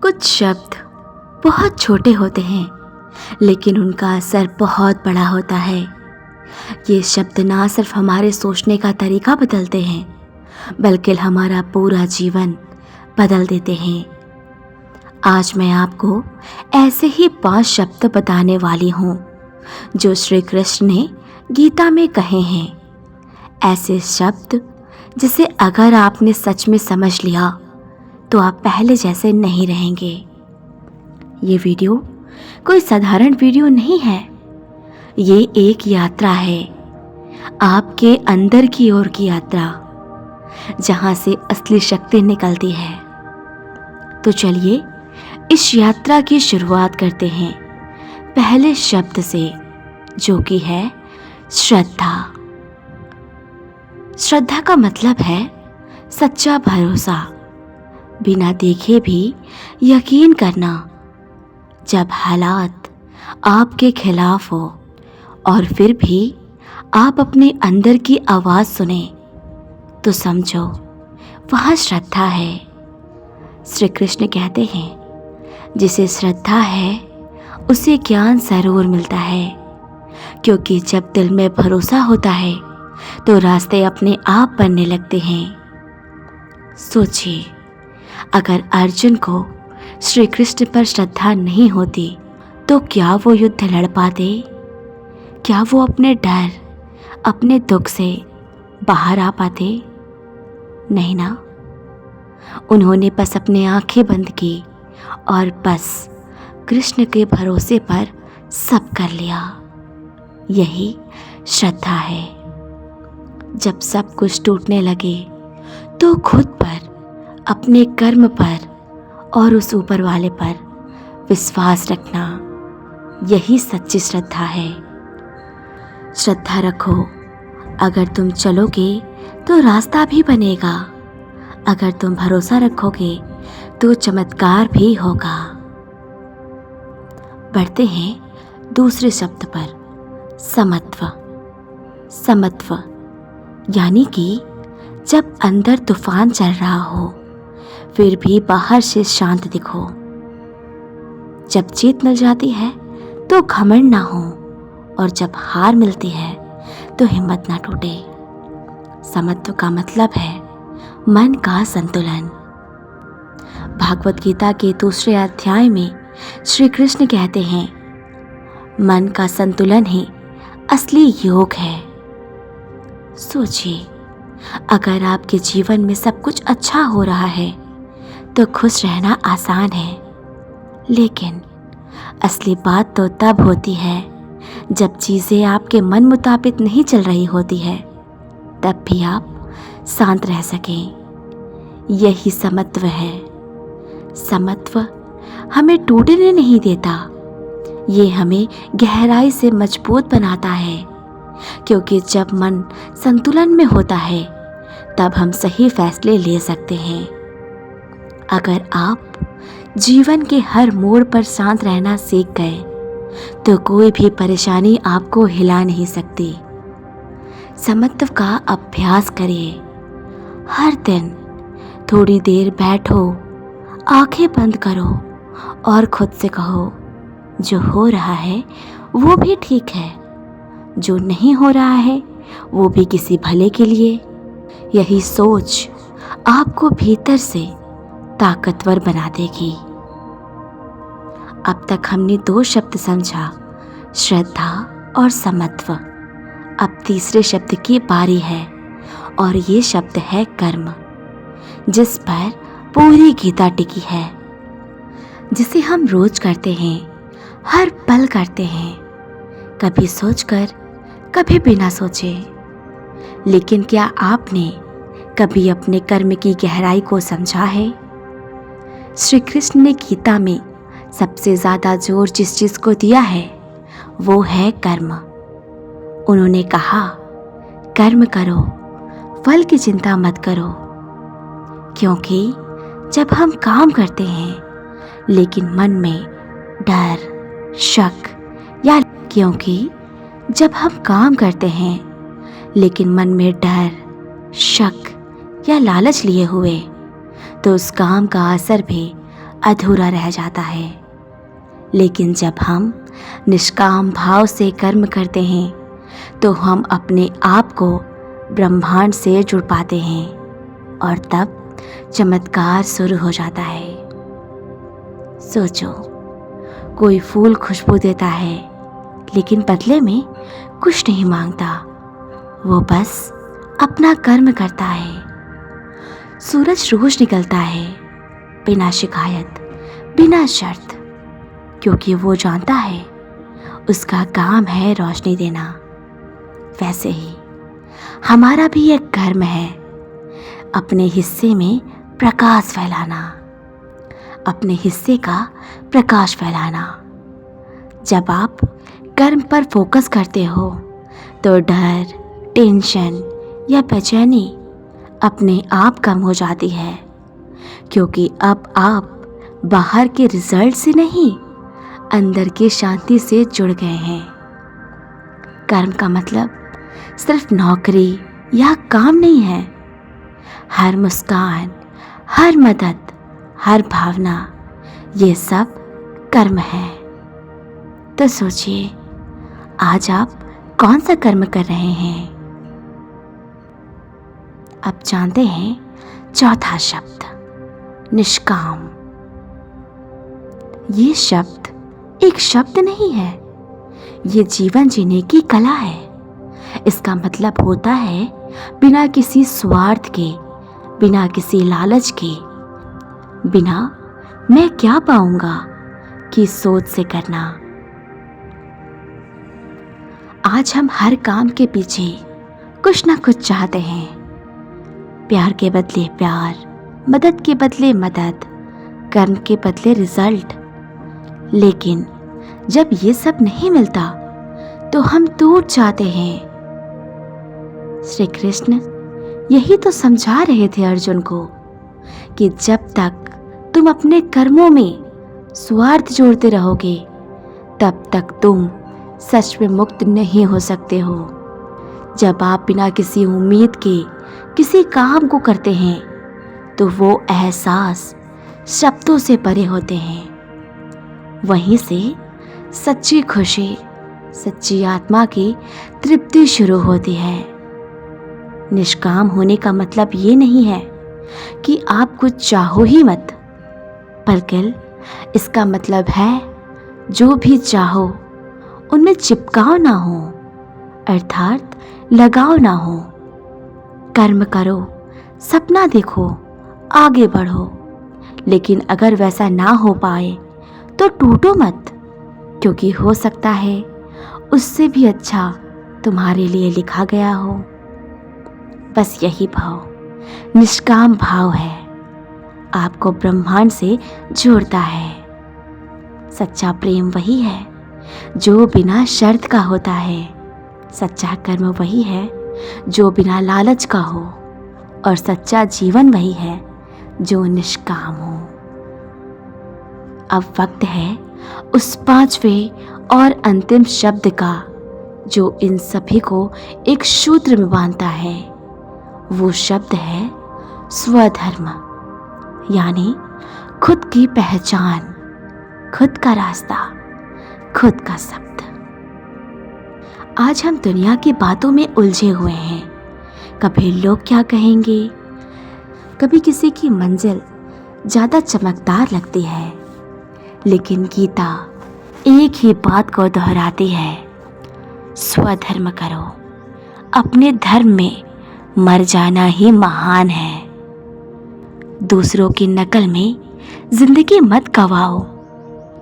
कुछ शब्द बहुत छोटे होते हैं लेकिन उनका असर बहुत बड़ा होता है। ये शब्द ना सिर्फ हमारे सोचने का तरीका बदलते हैं बल्कि हमारा पूरा जीवन बदल देते हैं। आज मैं आपको ऐसे ही 5 शब्द बताने वाली हूँ जो श्री कृष्ण ने गीता में कहे हैं। ऐसे शब्द जिसे अगर आपने सच में समझ लिया तो आप पहले जैसे नहीं रहेंगे। ये वीडियो कोई साधारण वीडियो नहीं है, ये एक यात्रा है, आपके अंदर की ओर की यात्रा, जहां से असली शक्ति निकलती है। तो चलिए इस यात्रा की शुरुआत करते हैं पहले शब्द से, जो कि है श्रद्धा। श्रद्धा का मतलब है सच्चा भरोसा, बिना देखे भी यकीन करना। जब हालात आपके खिलाफ हो और फिर भी आप अपने अंदर की आवाज़ सुने तो समझो वहाँ श्रद्धा है। श्री कृष्ण कहते हैं जिसे श्रद्धा है उसे ज्ञान जरूर मिलता है, क्योंकि जब दिल में भरोसा होता है तो रास्ते अपने आप बनने लगते हैं। सोचिए, अगर अर्जुन को श्री कृष्ण पर श्रद्धा नहीं होती तो क्या वो युद्ध लड़ पाते? क्या वो अपने डर, अपने दुख से बाहर आ पाते? नहीं ना। उन्होंने बस अपनी आंखें बंद की और बस कृष्ण के भरोसे पर सब कर लिया। यही श्रद्धा है। जब सब कुछ टूटने लगे तो खुद पर, अपने कर्म पर और उस ऊपर वाले पर विश्वास रखना, यही सच्ची श्रद्धा है। श्रद्धा रखो, अगर तुम चलोगे तो रास्ता भी बनेगा, अगर तुम भरोसा रखोगे तो चमत्कार भी होगा। बढ़ते हैं दूसरे शब्द पर, समत्व। समत्व यानी कि जब अंदर तूफान चल रहा हो फिर भी बाहर से शांत दिखो। जब जीत मिल जाती है तो घमंड ना हो, और जब हार मिलती है तो हिम्मत ना टूटे। समत्व का मतलब है मन का संतुलन। भागवत गीता के 2 अध्याय में श्री कृष्ण कहते हैं मन का संतुलन ही असली योग है। सोचिए, अगर आपके जीवन में सब कुछ अच्छा हो रहा है तो खुश रहना आसान है, लेकिन असली बात तो तब होती है जब चीज़ें आपके मन मुताबिक नहीं चल रही होती है, तब भी आप शांत रह सकें। यही समत्व है। समत्व हमें टूटने नहीं देता, ये हमें गहराई से मजबूत बनाता है, क्योंकि जब मन संतुलन में होता है तब हम सही फैसले ले सकते हैं। अगर आप जीवन के हर मोड़ पर शांत रहना सीख गए तो कोई भी परेशानी आपको हिला नहीं सकती। समत्व का अभ्यास करिए। हर दिन थोड़ी देर बैठो, आंखें बंद करो और खुद से कहो जो हो रहा है वो भी ठीक है, जो नहीं हो रहा है वो भी किसी भले के लिए। यही सोच आपको भीतर से ताकतवर बना देगी। अब तक हमने 2 शब्द समझा, श्रद्धा और समत्व। अब तीसरे शब्द की बारी है और ये शब्द है कर्म, जिस पर पूरी गीता टिकी है, जिसे हम रोज करते हैं, हर पल करते हैं, कभी सोचकर कभी बिना सोचे। लेकिन क्या आपने कभी अपने कर्म की गहराई को समझा है? श्री कृष्ण ने गीता में सबसे ज़्यादा जोर जिस चीज़ को दिया है वो है कर्म। उन्होंने कहा, कर्म करो, फल की चिंता मत करो। क्योंकि जब हम काम करते हैं लेकिन मन में डर, शक या क्योंकि जब हम काम करते हैं लेकिन मन में डर, शक या लालच लिए हुए तो उस काम का असर भी अधूरा रह जाता है। लेकिन जब हम निष्काम भाव से कर्म करते हैं तो हम अपने आप को ब्रह्मांड से जुड़ पाते हैं और तब चमत्कार शुरू हो जाता है। सोचो, कोई फूल खुशबू देता है लेकिन बदले में कुछ नहीं मांगता, वो बस अपना कर्म करता है। सूरज रोज निकलता है बिना शिकायत, बिना शर्त, क्योंकि वो जानता है उसका काम है रोशनी देना। वैसे ही हमारा भी एक कर्म है, अपने हिस्से में प्रकाश फैलाना, अपने हिस्से का प्रकाश फैलाना। जब आप कर्म पर फोकस करते हो तो डर, टेंशन या बेचैनी अपने आप कम हो जाती है, क्योंकि अब आप बाहर के रिजल्ट से नहीं, अंदर की शांति से जुड़ गए हैं। कर्म का मतलब सिर्फ नौकरी या काम नहीं है। हर मुस्कान, हर मदद, हर भावना, ये सब कर्म है। तो सोचिए, आज आप कौन सा कर्म कर रहे हैं? अब जानते हैं चौथा शब्द, निष्काम। ये शब्द एक शब्द नहीं है, ये जीवन जीने की कला है। इसका मतलब होता है बिना किसी स्वार्थ के, बिना किसी लालच के, बिना मैं क्या पाऊंगा की सोच से करना। आज हम हर काम के पीछे कुछ ना कुछ चाहते हैं। प्यार के बदले प्यार, मदद के बदले मदद, कर्म के बदले रिजल्ट। लेकिन जब ये सब नहीं मिलता तो हम टूट जाते हैं। श्री कृष्ण यही तो समझा रहे थे अर्जुन को कि जब तक तुम अपने कर्मों में स्वार्थ जोड़ते रहोगे तब तक तुम सच में मुक्त नहीं हो सकते हो। जब आप बिना किसी उम्मीद के किसी काम को करते हैं तो वो एहसास शब्दों से परे होते हैं। वहीं से सच्ची खुशी, सच्ची आत्मा की तृप्ति शुरू होती है। निष्काम होने का मतलब ये नहीं है कि आप कुछ चाहो ही मत, बल्कि इसका मतलब है जो भी चाहो उनमें चिपकाव ना हो, अर्थात लगाव ना हो। कर्म करो, सपना देखो, आगे बढ़ो, लेकिन अगर वैसा ना हो पाए तो टूटो मत, क्योंकि हो सकता है उससे भी अच्छा तुम्हारे लिए लिखा गया हो। बस यही भाव, निष्काम भाव है, आपको ब्रह्मांड से जोड़ता है। सच्चा प्रेम वही है जो बिना शर्त का होता है। सच्चा कर्म वही है जो बिना लालच का हो, और सच्चा जीवन वही है जो निष्काम हो। अब वक्त है उस पांचवें और अंतिम शब्द का जो इन सभी को एक सूत्र में बांधता है। वो शब्द है स्वधर्म, यानी खुद की पहचान, खुद का रास्ता, खुद का शब्द। आज हम दुनिया की बातों में उलझे हुए हैं। कभी लोग क्या कहेंगे, कभी किसी की मंजिल ज़्यादा चमकदार लगती है, लेकिन गीता एक ही बात को दोहराती है, स्वधर्म करो। अपने धर्म में मर जाना ही महान है। दूसरों की नकल में जिंदगी मत गवाओ।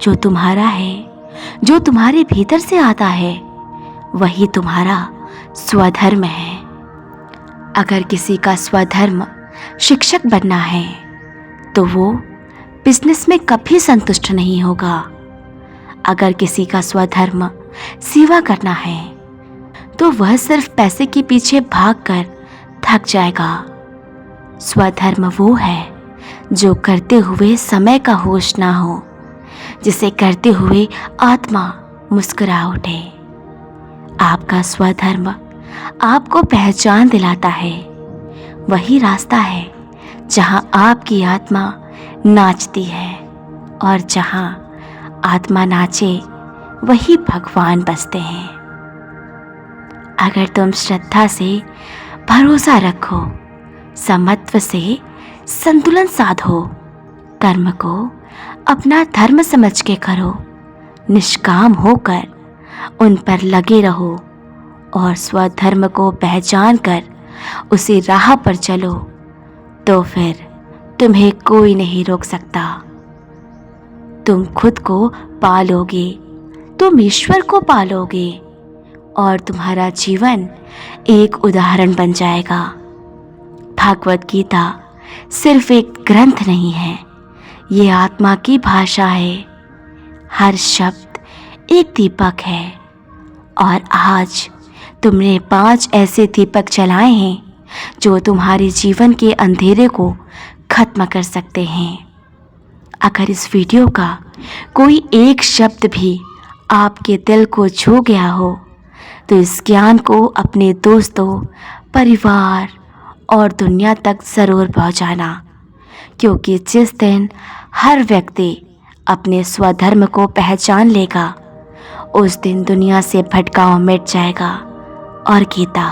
जो तुम्हारा है, जो तुम्हारे भीतर से आता है, वही तुम्हारा स्वधर्म है। अगर किसी का स्वधर्म शिक्षक बनना है तो वो बिजनेस में कभी संतुष्ट नहीं होगा। अगर किसी का स्वधर्म सेवा करना है तो वह सिर्फ पैसे के पीछे भागकर थक जाएगा। स्वधर्म वो है जो करते हुए समय का होश ना हो, जिसे करते हुए आत्मा मुस्कुरा उठे। आपका स्वधर्म आपको पहचान दिलाता है। वही रास्ता है जहां आपकी आत्मा नाचती है, और जहाँ आत्मा नाचे वही भगवान बसते हैं। अगर तुम श्रद्धा से भरोसा रखो, समत्व से संतुलन साधो, कर्म को अपना धर्म समझ के करो, निष्काम होकर उन पर लगे रहो और स्वधर्म को पहचान कर उसी राह पर चलो, तो फिर तुम्हें कोई नहीं रोक सकता। तुम खुद को पालोगे, तुम ईश्वर को पालोगे और तुम्हारा जीवन एक उदाहरण बन जाएगा। भागवत गीता सिर्फ एक ग्रंथ नहीं है, ये आत्मा की भाषा है। हर शब्द एक दीपक है और आज तुमने 5 ऐसे दीपक जलाए हैं जो तुम्हारे जीवन के अंधेरे को खत्म कर सकते हैं। अगर इस वीडियो का कोई एक शब्द भी आपके दिल को छू गया हो तो इस ज्ञान को अपने दोस्तों, परिवार और दुनिया तक ज़रूर पहुंचाना, क्योंकि जिस दिन हर व्यक्ति अपने स्वधर्म को पहचान लेगा उस दिन दुनिया से भटकाव मिट जाएगा और गीता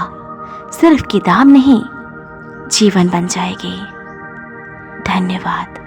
सिर्फ किताब नहीं, जीवन बन जाएगी। धन्यवाद।